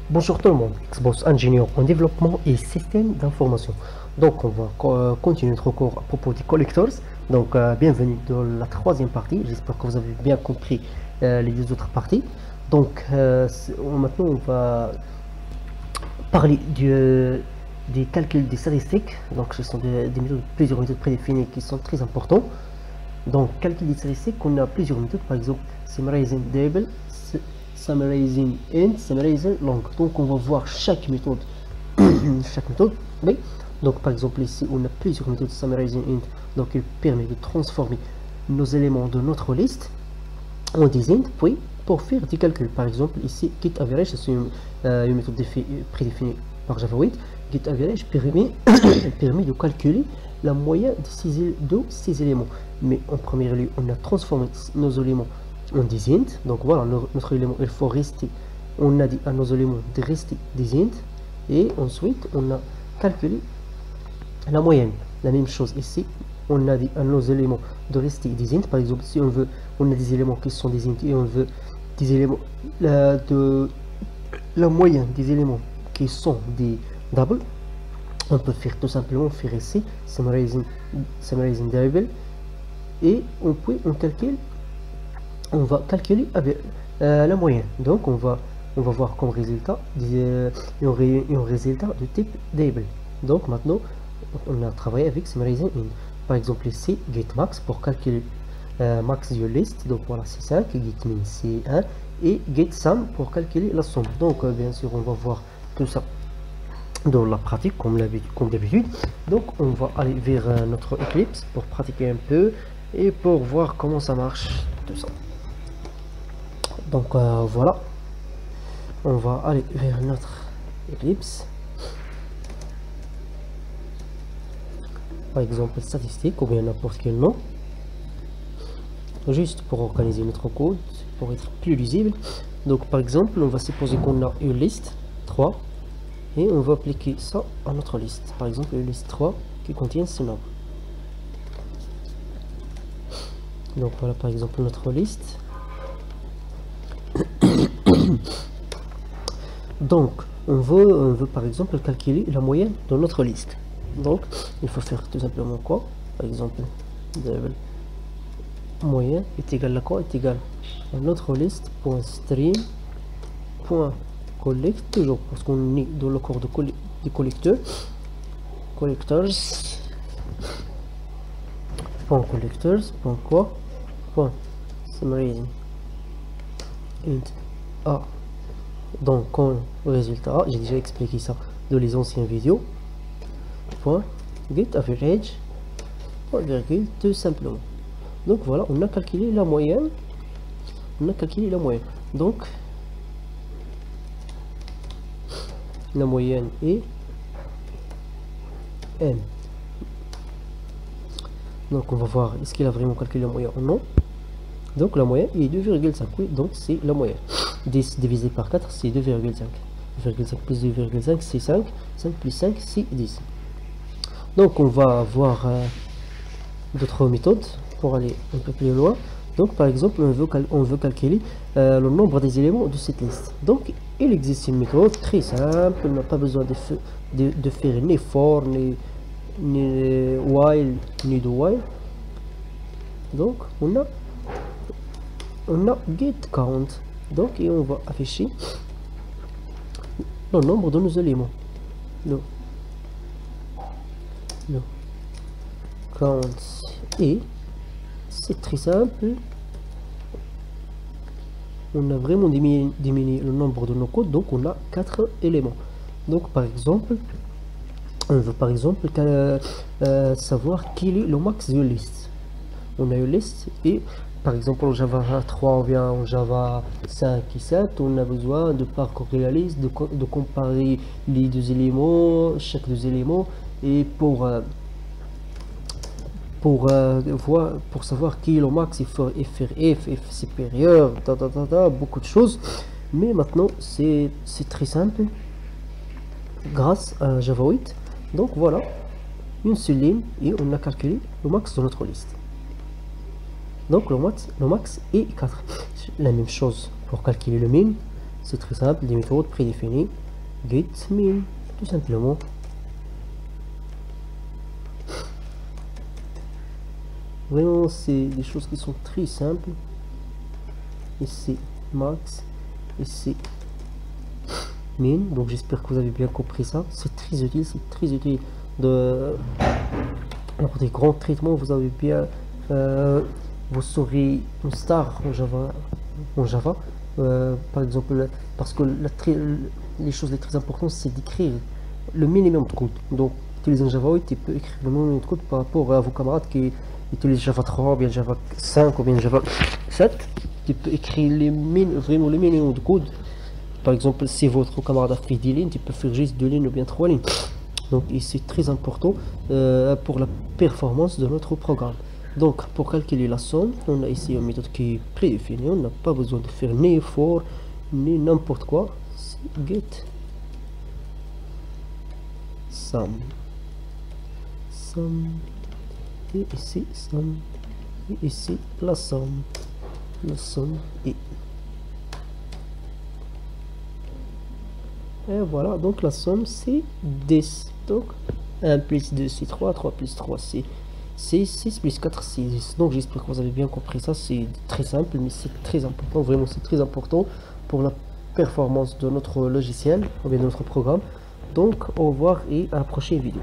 Bonjour tout le monde, Xbox ingénieur en développement et système d'information. Donc on va continuer notre cours à propos des collectors. Donc bienvenue dans la troisième partie. J'espère que vous avez bien compris les deux autres parties. Donc maintenant on va parler des calculs des statistiques. Donc ce sont des méthodes, plusieurs méthodes prédéfinies qui sont très importantes. Donc calcul des statistiques, on a plusieurs méthodes, par exemple summarizing table, summarizing int, summarizing long. Donc on va voir chaque méthode, chaque méthode. Oui. Donc par exemple ici on a plusieurs méthodes summarizing int. Donc il permet de transformer nos éléments de notre liste en des int, puis pour faire des calculs. Par exemple ici get average, c'est une méthode prédéfinie par Java 8. Get average permet, permet de calculer la moyenne de ces éléments. Mais en premier lieu, on a transformé nos éléments en des int. Donc voilà, notre élément, il faut rester. On a dit à nos éléments de rester des int. Et ensuite, on a calculé la moyenne. La même chose ici. On a dit à nos éléments de rester des int. Par exemple, si on veut, on a des éléments qui sont des int et on veut des éléments la moyenne des éléments qui sont des double. On peut faire tout simplement faire ici summarizing variable et on va calculer avec la moyenne. Donc on va voir comme résultat un résultat de type table. Donc maintenant on a travaillé avec summarizing in. Par exemple ici get max pour calculer max de liste. Donc voilà c'est 5, get min c'est 1 et get sum pour calculer la somme. Donc bien sûr on va voir tout ça dans la pratique comme d'habitude. Donc on va aller vers notre Eclipse pour pratiquer un peu et pour voir comment ça marche tout ça. Donc voilà, on va aller vers notre Eclipse, par exemple statistique ou bien n'importe quel nom, juste pour organiser notre code pour être plus lisible. Donc par exemple on va supposer qu'on a une liste 3 et on va appliquer ça à notre liste, par exemple une liste 3 qui contient ce nombre. Donc voilà par exemple notre liste. Donc on veut par exemple calculer la moyenne de notre liste. Donc il faut faire tout simplement quoi? Par exemple moyenne est égal à quoi? Est égal à notre liste point stream point collect, toujours parce qu'on est dans le corps des collecteurs point quoi point summarizing int a. Donc comme résultat, j'ai déjà expliqué ça dans les anciennes vidéos, point get average point virgule tout simplement. Donc voilà, on a calculé la moyenne, donc la moyenne est m. Donc on va voir est-ce qu'il a vraiment calculé la moyenne ou non. Donc la moyenne est 2,5. Oui, donc c'est la moyenne. 10 divisé par 4 c'est 2,5. 2,5 plus 2,5 c'est 5. 5 plus 5 c'est 10. Donc on va voir d'autres méthodes pour aller un peu plus loin. Donc par exemple on veut calculer le nombre des éléments de cette liste. Donc il existe une méthode très simple, on n'a pas besoin de faire ni for ni while ni do while. Donc on a get count. Donc et on va afficher le nombre de nos éléments. Le count, et c'est très simple. On a vraiment diminué le nombre de nos codes, donc on a 4 éléments. Donc par exemple on veut par exemple savoir quel est le max de liste. On a une liste et par exemple en Java 3 ou bien en Java 5 et 7 on a besoin de parcourir la liste, de comparer les deux éléments, chaque deux éléments, et pour savoir qui est le max, il faut faire f supérieur, beaucoup de choses. Mais maintenant c'est très simple grâce à Java 8. Donc voilà, une seule ligne et on a calculé le max de notre liste. Donc le max est 4. La même chose pour calculer le min, c'est très simple, des méthodes prédéfinies, get, min, tout simplement. Vraiment, c'est des choses qui sont très simples. Ici, max, ici, min. Donc j'espère que vous avez bien compris ça. C'est très utile de pour des grands traitements. Vous avez bien, vous serez une star en Java. Par exemple, parce que les choses les très importantes, c'est d'écrire le minimum de code. Donc, utiliser un Java 8, tu peux écrire le minimum de code par rapport à vos camarades qui utilisent Java 3, ou bien Java 5, ou bien Java 7. Tu peux écrire vraiment le minimum de code. Par exemple, si votre camarade a fait 10 lignes, tu peux faire juste 2 lignes ou bien 3 lignes. Donc, c'est très important pour la performance de notre programme. Donc, pour calculer la somme, on a ici une méthode qui est prédéfinie. On n'a pas besoin de faire ni effort, ni n'importe quoi. C'est get sum. Et ici, sum. Et ici, la somme. La somme est. Et voilà, donc la somme c'est 10. Donc 1 plus 2 c'est 3, 3 plus 3 c'est 6, 6 plus 4 c'est 10. Donc j'espère que vous avez bien compris ça, c'est très simple mais c'est très important, vraiment c'est très important pour la performance de notre logiciel ou bien de notre programme. Donc au revoir et à la prochaine vidéo.